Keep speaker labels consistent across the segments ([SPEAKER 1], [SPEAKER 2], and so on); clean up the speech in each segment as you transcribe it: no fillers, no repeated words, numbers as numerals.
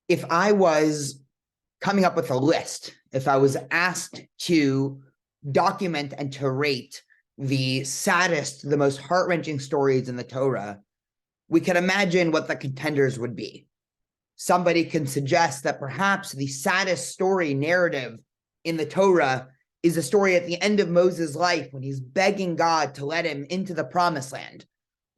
[SPEAKER 1] If I was coming up with a list, if I was asked to document and to rate the saddest, the most heart-wrenching stories in the Torah, we can imagine what the contenders would be. Somebody can suggest that perhaps the saddest story narrative in the Torah is a story at the end of Moses' life when he's begging God to let him into the promised land.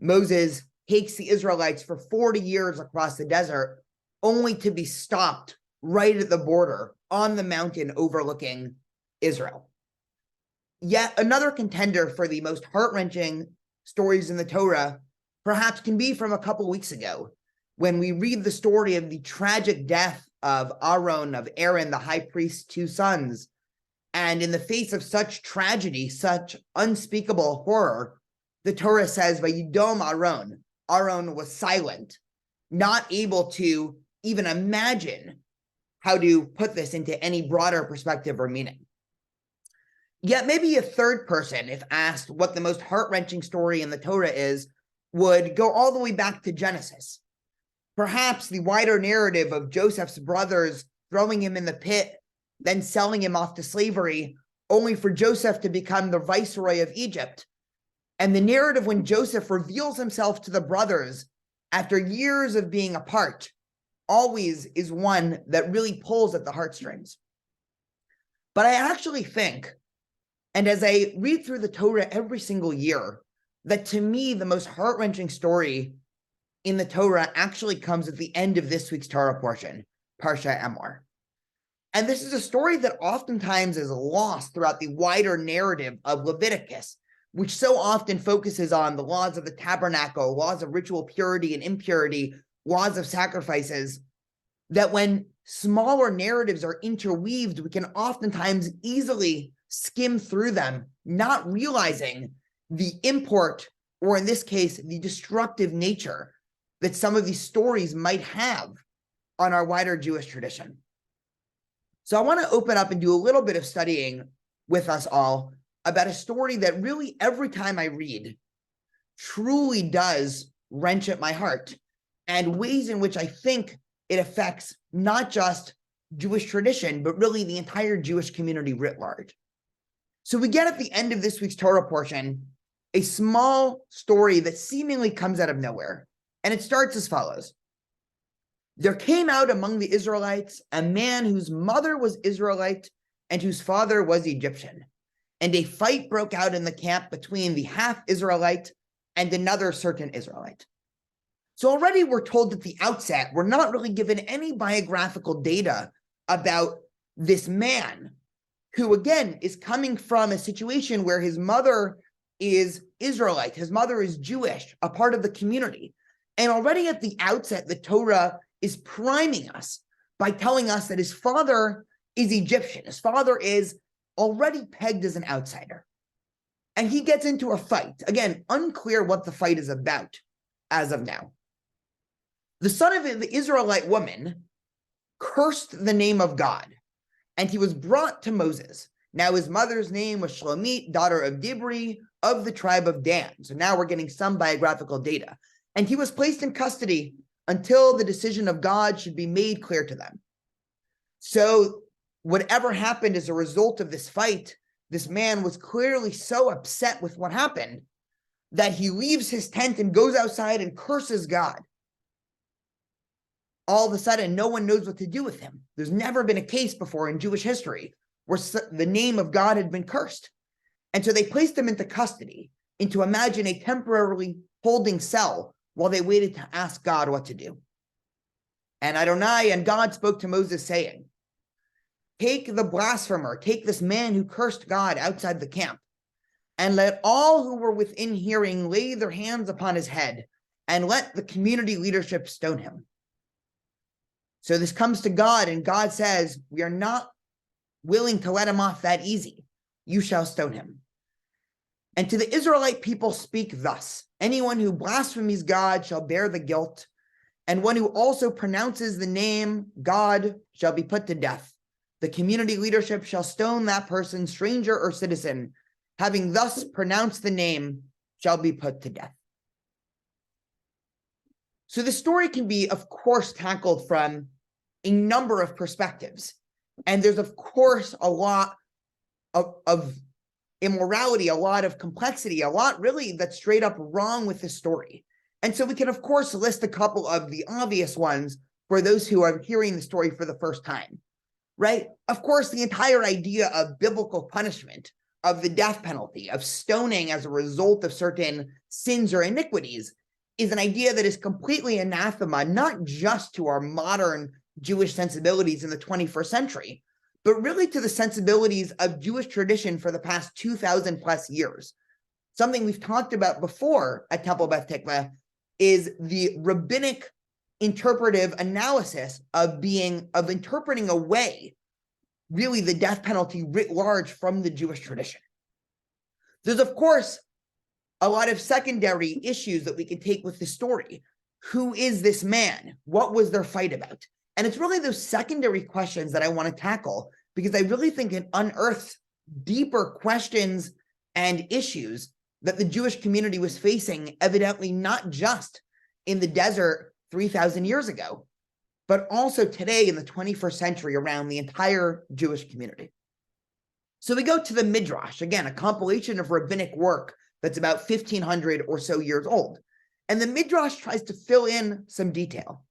[SPEAKER 1] Moses takes the Israelites for 40 years across the desert, only to be stopped right at the border on the mountain overlooking Israel. Yet another contender for the most heart-wrenching stories in the Torah perhaps can be from a couple weeks ago, when we read the story of the tragic death of Aaron, of Aaron, the high priest's two sons. And in the face of such tragedy, such unspeakable horror, the Torah says, "Vayidom Aaron." Aaron was silent, not able to even imagine how to put this into any broader perspective or meaning. Yet maybe a third person, if asked what the most heart-wrenching story in the Torah is, would go all the way back to Genesis. Perhaps the wider narrative of Joseph's brothers throwing him in the pit, then selling him off to slavery, only for Joseph to become the viceroy of Egypt. And the narrative when Joseph reveals himself to the brothers after years of being apart always is one that really pulls at the heartstrings. But I actually think, and as I read through the Torah every single year, that to me, the most heart-wrenching story in the Torah actually comes at the end of this week's Torah portion, Parsha Emor. And this is a story that oftentimes is lost throughout the wider narrative of Leviticus, which so often focuses on the laws of the tabernacle, laws of ritual purity and impurity, laws of sacrifices, that when smaller narratives are interweaved, we can oftentimes easily skim through them, not realizing the import, or in this case, the destructive nature that some of these stories might have on our wider Jewish tradition. So I want to open up and do a little bit of studying with us all about a story that really every time I read truly does wrench at my heart, and ways in which I think it affects not just Jewish tradition, but really the entire Jewish community writ large. So we get at the end of this week's Torah portion a small story that seemingly comes out of nowhere, and it starts as follows. There came out among the Israelites a man whose mother was Israelite and whose father was Egyptian. And a fight broke out in the camp between the half-Israelite and another certain Israelite. So already we're told at the outset, we're not really given any biographical data about this man, who again is coming from a situation where his mother is Israelite, his mother is Jewish, a part of the community. And already at the outset, the Torah is priming us by telling us that his father is Egyptian. His father is already pegged as an outsider. And he gets into a fight. Again, unclear what the fight is about as of now. The son of the Israelite woman cursed the name of God, and he was brought to Moses. Now his mother's name was Shlomit, daughter of Dibri, of the tribe of Dan. So now we're getting some biographical data. And he was placed in custody until the decision of God should be made clear to them. So whatever happened as a result of this fight, this man was clearly so upset with what happened that he leaves his tent and goes outside and curses God. All of a sudden, no one knows what to do with him. There's never been a case before in Jewish history where the name of God had been cursed. And so they placed him into custody, into imagine a temporarily holding cell while they waited to ask God what to do. And Adonai and God spoke to Moses saying, take the blasphemer, take this man who cursed God outside the camp, and let all who were within hearing lay their hands upon his head, and let the community leadership stone him. So this comes to God, and God says, we are not willing to let him off that easy. You shall stone him. And to the Israelite people speak thus, anyone who blasphemies God shall bear the guilt, and one who also pronounces the name God shall be put to death. The community leadership shall stone that person, stranger or citizen, having thus pronounced the name, shall be put to death. So the story can be, of course, tackled from a number of perspectives. And there's, of course, a lot of immorality, a lot of complexity, a lot really that's straight up wrong with the story. And so we can, of course, list a couple of the obvious ones for those who are hearing the story for the first time, right? Of course, the entire idea of biblical punishment, of the death penalty, of stoning as a result of certain sins or iniquities is an idea that is completely anathema, not just to our modern Jewish sensibilities in the 21st century, but really to the sensibilities of Jewish tradition for the past 2,000 plus years. Something we've talked about before at Temple Beth Tikva is the rabbinic interpretive analysis of interpreting away really the death penalty writ large from the Jewish tradition. There's, of course, a lot of secondary issues that we can take with the story. Who is this man? What was their fight about? And it's really those secondary questions that I want to tackle, because I really think it unearths deeper questions and issues that the Jewish community was facing, evidently not just in the desert 3,000 years ago, but also today in the 21st century around the entire Jewish community. So we go to the Midrash, again, a compilation of rabbinic work that's about 1,500 or so years old. And the Midrash tries to fill in some detail.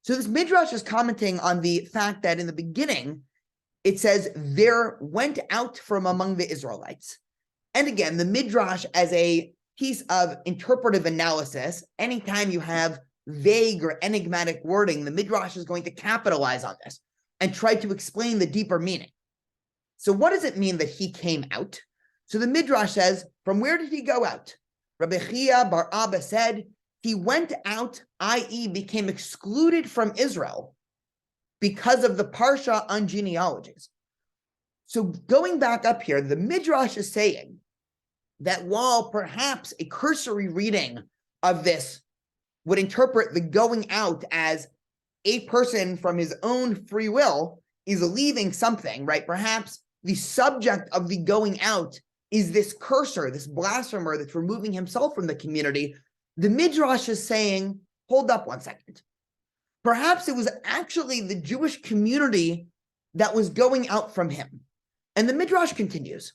[SPEAKER 1] So this Midrash is commenting on the fact that in the beginning, it says, there went out from among the Israelites. And again, the Midrash as a piece of interpretive analysis, anytime you have vague or enigmatic wording, the Midrash is going to capitalize on this and try to explain the deeper meaning. So what does it mean that he came out? So the Midrash says, from where did he go out? Rabbi Chia bar Abba said, he went out, i.e. became excluded from Israel because of the Parsha on genealogies. So going back up here, the Midrash is saying that while perhaps a cursory reading of this would interpret the going out as a person from his own free will is leaving something, right? Perhaps the subject of the going out is this cursor, this blasphemer that's removing himself from the community. The Midrash is saying, hold up one second. Perhaps it was actually the Jewish community that was going out from him. And the Midrash continues.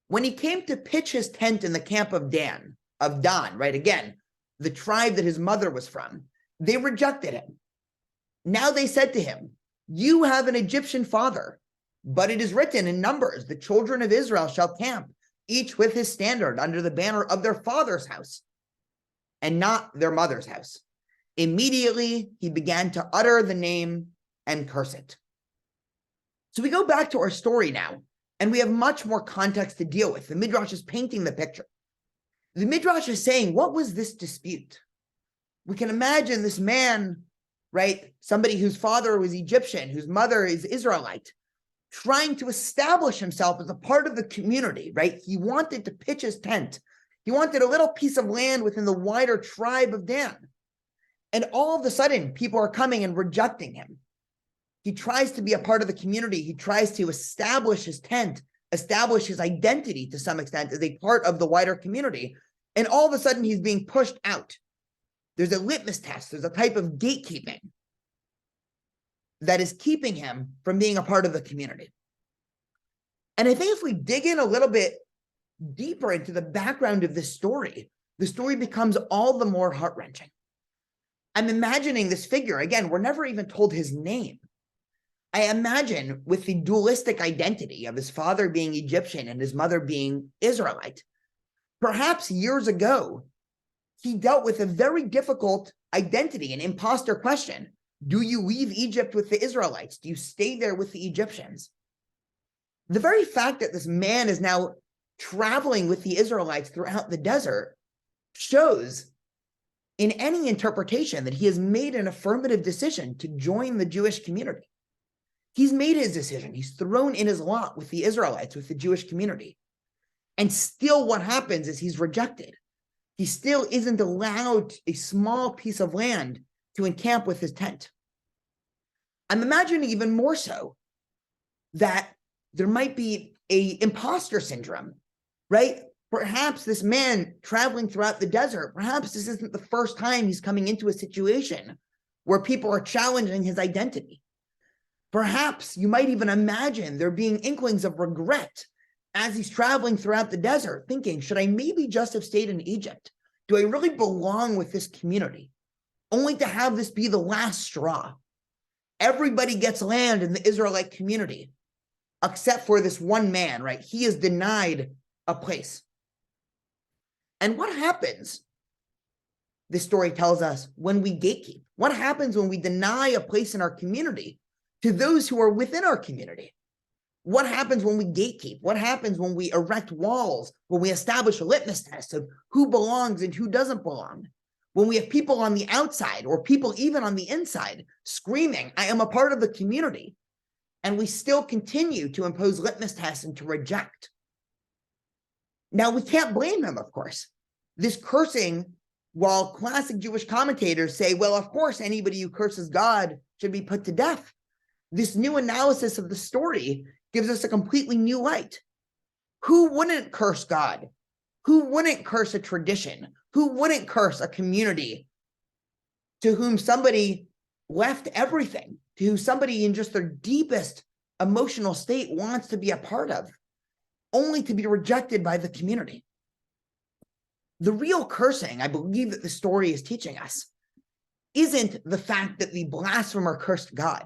[SPEAKER 1] When he came to pitch his tent in the camp of Dan, right? Again, the tribe that his mother was from, they rejected him. Now they said to him, you have an Egyptian father, but it is written in Numbers, the children of Israel shall camp, each with his standard under the banner of their father's house, and not their mother's house. Immediately he began to utter the name and curse it. So we go back to our story now, and we have much more context to deal with. The Midrash is painting the picture. The Midrash is saying, what was this dispute? We can imagine this man, right? Somebody whose father was Egyptian, whose mother is Israelite, trying to establish himself as a part of the community, right? He wanted to pitch his tent. He wanted a little piece of land within the wider tribe of Dan. And all of a sudden, people are coming and rejecting him. He tries to be a part of the community. He tries to establish his tent, establish his identity to some extent as a part of the wider community. And all of a sudden, he's being pushed out. There's a litmus test. There's a type of gatekeeping that is keeping him from being a part of the community. And I think if we dig in a little bit deeper into the background of this story, the story becomes all the more heart-wrenching. I'm imagining this figure. Again, we're never even told his name. I imagine with the dualistic identity of his father being Egyptian and his mother being Israelite, perhaps years ago, he dealt with a very difficult identity, an imposter question. Do you leave Egypt with the Israelites? Do you stay there with the Egyptians? The very fact that this man is now traveling with the Israelites throughout the desert shows in any interpretation that he has made an affirmative decision to join the Jewish community. He's made his decision. He's thrown in his lot with the Israelites, with the Jewish community. And still what happens is he's rejected. He still isn't allowed a small piece of land to encamp with his tent. I'm imagining even more so that there might be an imposter syndrome, right? Perhaps this man traveling throughout the desert, perhaps this isn't the first time he's coming into a situation where people are challenging his identity. Perhaps you might even imagine there being inklings of regret as he's traveling throughout the desert, thinking, should I maybe just have stayed in Egypt? Do I really belong with this community? Only to have this be the last straw. Everybody gets land in the Israelite community, except for this one man, right? He is denied a place. And what happens, this story tells us, when we gatekeep? What happens when we deny a place in our community to those who are within our community? What happens when we gatekeep? What happens when we erect walls, when we establish a litmus test of who belongs and who doesn't belong? When we have people on the outside or people even on the inside screaming, I am a part of the community, and we still continue to impose litmus tests and to reject. Now, we can't blame him, of course. This cursing, while classic Jewish commentators say, well, of course, anybody who curses God should be put to death. This new analysis of the story gives us a completely new light. Who wouldn't curse God? Who wouldn't curse a tradition? Who wouldn't curse a community to whom somebody left everything, to whom somebody in just their deepest emotional state wants to be a part of, only to be rejected by the community? The real cursing, I believe that the story is teaching us, isn't the fact that the blasphemer cursed God.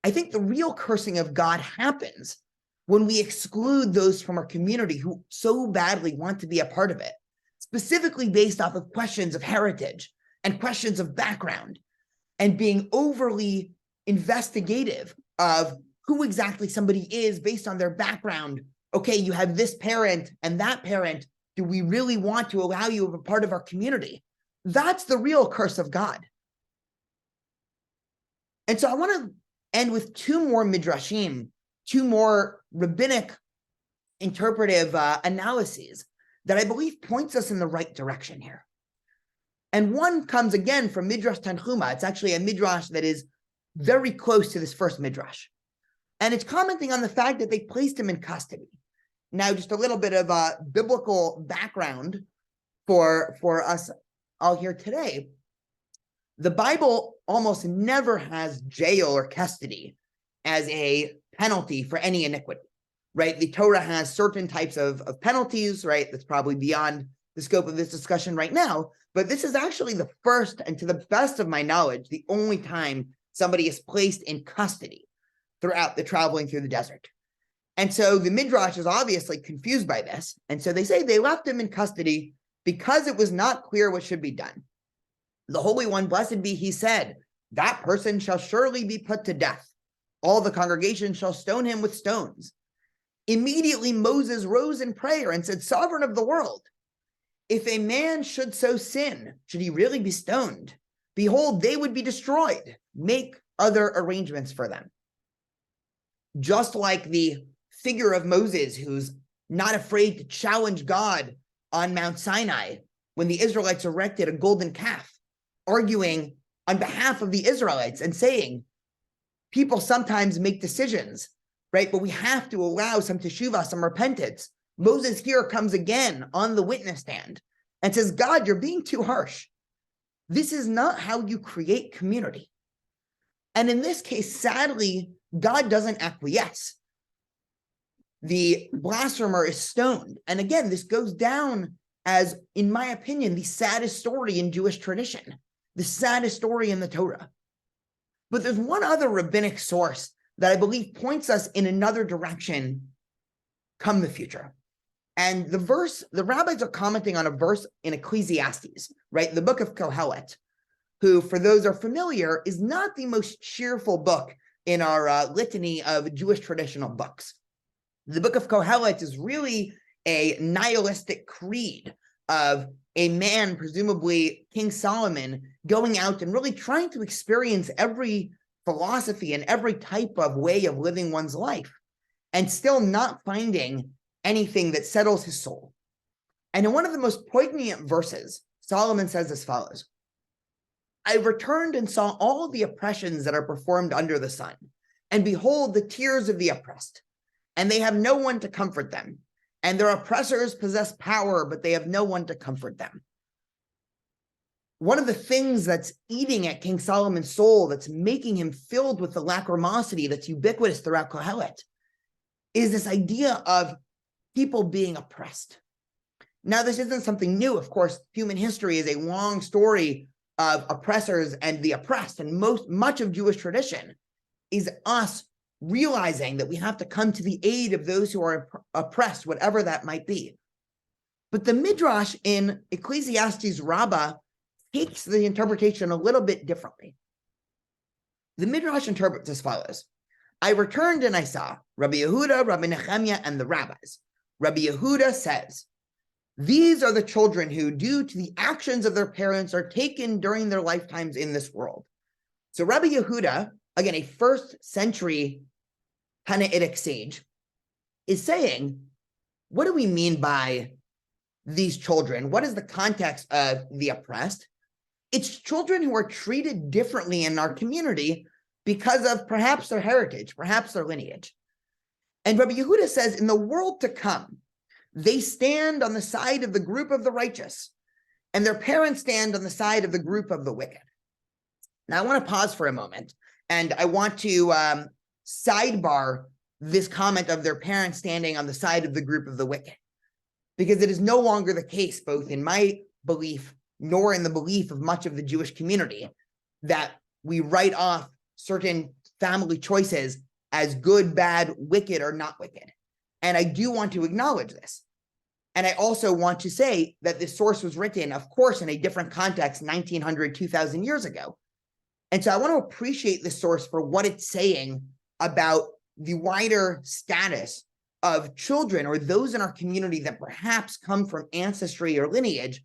[SPEAKER 1] I think the real cursing of God happens when we exclude those from our community who so badly want to be a part of it, specifically based off of questions of heritage and questions of background, and being overly investigative of who exactly somebody is based on their background. Okay, you have this parent and that parent. Do we really want to allow you as a part of our community? That's the real curse of God. And so I want to end with two more midrashim, two more rabbinic interpretive analyses that I believe points us in the right direction here. And one comes again from Midrash Tanchuma. It's actually a midrash that is very close to this first midrash. And it's commenting on the fact that they placed him in custody. Now, just a little bit of a biblical background for us all here today. The Bible almost never has jail or custody as a penalty for any iniquity, right? The Torah has certain types of penalties, right? That's probably beyond the scope of this discussion right now. But this is actually the first, and to the best of my knowledge, the only time somebody is placed in custody throughout the traveling through the desert. And so the Midrash is obviously confused by this. And so they say they left him in custody because it was not clear what should be done. The Holy One, blessed be he, said, that person shall surely be put to death. All the congregation shall stone him with stones. Immediately Moses rose in prayer and said, Sovereign of the world, if a man should so sin, should he really be stoned? Behold, they would be destroyed. Make other arrangements for them. Just like the figure of Moses, who's not afraid to challenge God on Mount Sinai when the Israelites erected a golden calf, arguing on behalf of the Israelites and saying, people sometimes make decisions, right? But we have to allow some teshuvah, some repentance. Moses here comes again on the witness stand and says, God, you're being too harsh. This is not how you create community. And in this case, sadly, God doesn't acquiesce. The blasphemer is stoned. And again, this goes down as, in my opinion, the saddest story in Jewish tradition, the saddest story in the Torah. But there's one other rabbinic source that I believe points us in another direction come the future. And the rabbis are commenting on a verse in Ecclesiastes, right? The book of Kohelet, who, for those who are familiar, is not the most cheerful book in our litany of Jewish traditional books. The book of Kohelet is really a nihilistic creed of a man, presumably King Solomon, going out and really trying to experience every philosophy and every type of way of living one's life, and still not finding anything that settles his soul. And in one of the most poignant verses, Solomon says as follows: I returned and saw all the oppressions that are performed under the sun, and behold, the tears of the oppressed, and they have no one to comfort them. and their oppressors possess power, but they have no one to comfort them. One of the things that's eating at King Solomon's soul, that's making him filled with the lachrymosity that's ubiquitous throughout Kohelet, is this idea of people being oppressed. Now, this isn't something new. Of course, human history is a long story of oppressors and the oppressed, and much of Jewish tradition is us realizing that we have to come to the aid of those who are oppressed, whatever that might be. But the Midrash in Ecclesiastes Rabbah takes the interpretation a little bit differently. The Midrash interprets as follows: I returned and I saw Rabbi Yehuda, Rabbi Nehemiah, and the rabbis. Rabbi Yehuda says, these are the children who, due to the actions of their parents, are taken during their lifetimes in this world. So Rabbi Yehuda, again, a first century Hanaitic sage, is saying, what do we mean by these children? What is the context of the oppressed? It's children who are treated differently in our community because of perhaps their heritage, perhaps their lineage. And Rabbi Yehuda says, in the world to come, they stand on the side of the group of the righteous, and their parents stand on the side of the group of the wicked. Now, I want to pause for a moment, and I want to sidebar this comment of their parents standing on the side of the group of the wicked, because it is no longer the case, both in my belief nor in the belief of much of the Jewish community, that we write off certain family choices as good, bad, wicked, or not wicked. And I do want to acknowledge this. And I also want to say that this source was written, of course, in a different context, 1900, 2000 years ago. And so I want to appreciate this source for what it's saying about the wider status of children or those in our community that perhaps come from ancestry or lineage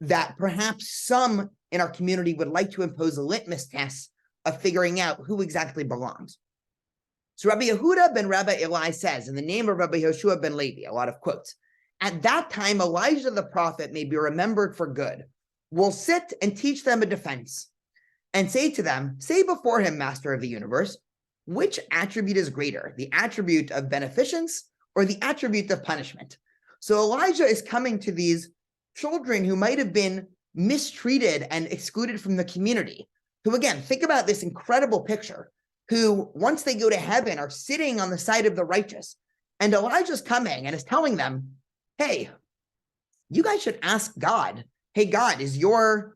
[SPEAKER 1] that perhaps some in our community would like to impose a litmus test of figuring out who exactly belongs. So Rabbi Yehuda ben Rabbi Eli says, in the name of Rabbi Yoshua ben Levi, a lot of quotes, at that time, Elijah the prophet may be remembered for good. Will sit and teach them a defense and say to them, say before him, master of the universe, which attribute is greater, the attribute of beneficence or the attribute of punishment? So Elijah is coming to these children who might have been mistreated and excluded from the community, who, again, think about this incredible picture, who, once they go to heaven, are sitting on the side of the righteous. And Elijah's coming and is telling them, hey, you guys should ask God, hey, God, is your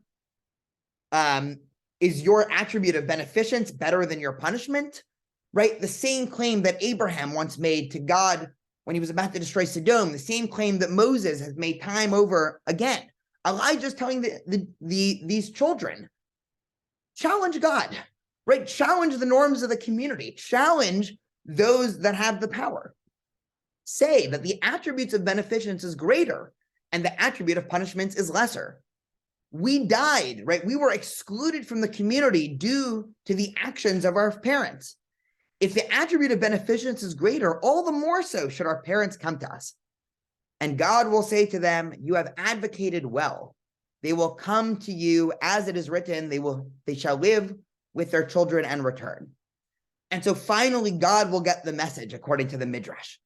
[SPEAKER 1] attribute of beneficence better than your punishment? Right? The same claim that Abraham once made to God when he was about to destroy Sodom, the same claim that Moses has made time over again. Elijah's telling these children, challenge God, right? Challenge the norms of the community, challenge those that have the power. Say that the attributes of beneficence is greater and the attribute of punishments is lesser. We died, right? We were excluded from the community due to the actions of our parents. If the attribute of beneficence is greater, all the more so should our parents come to us. And God will say to them, you have advocated well. They will come to you as it is written, they shall live with their children and return. And so finally, God will get the message according to the Midrash.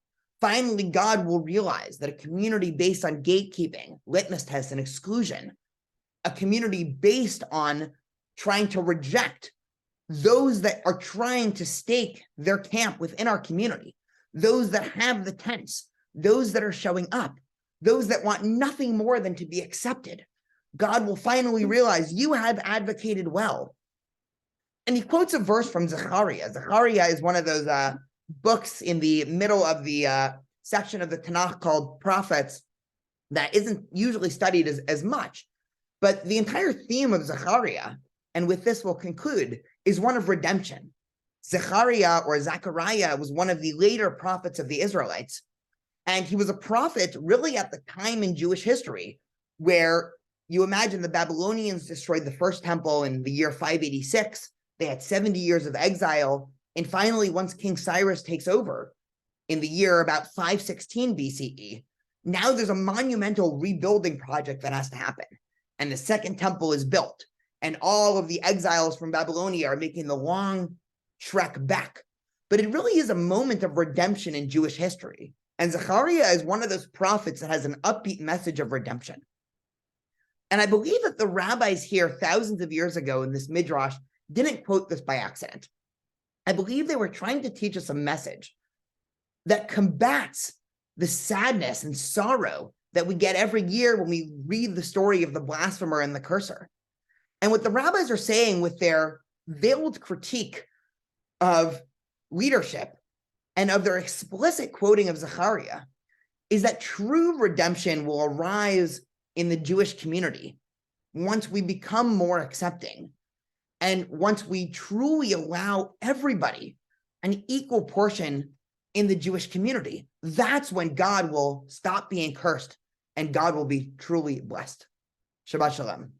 [SPEAKER 1] Finally, God will realize that a community based on gatekeeping, litmus tests, and exclusion, a community based on trying to reject those that are trying to stake their camp within our community, those that have the tents, those that are showing up, those that want nothing more than to be accepted. God will finally realize you have advocated well. And he quotes a verse from Zechariah. Zechariah is one of those books in the middle of the section of the Tanakh called Prophets that isn't usually studied as much. But the entire theme of Zechariah, and with this we'll conclude, is one of redemption. Zechariah or Zechariah was one of the later prophets of the Israelites. And he was a prophet really at the time in Jewish history where you imagine the Babylonians destroyed the first temple in the year 586. They had 70 years of exile. And finally, once King Cyrus takes over in the year about 516 BCE, now there's a monumental rebuilding project that has to happen. And the second temple is built. And all of the exiles from Babylonia are making the long trek back. But it really is a moment of redemption in Jewish history, And Zechariah is one of those prophets that has an upbeat message of redemption. And I believe that the rabbis here thousands of years ago in this midrash didn't quote this by accident. I believe they were trying to teach us a message that combats the sadness and sorrow that we get every year when we read the story of the blasphemer and the cursor. And what the rabbis are saying with their veiled critique of leadership and of their explicit quoting of Zechariah is that true redemption will arise in the Jewish community once we become more accepting and once we truly allow everybody an equal portion in the Jewish community. That's when God will stop being cursed and God will be truly blessed. Shabbat shalom.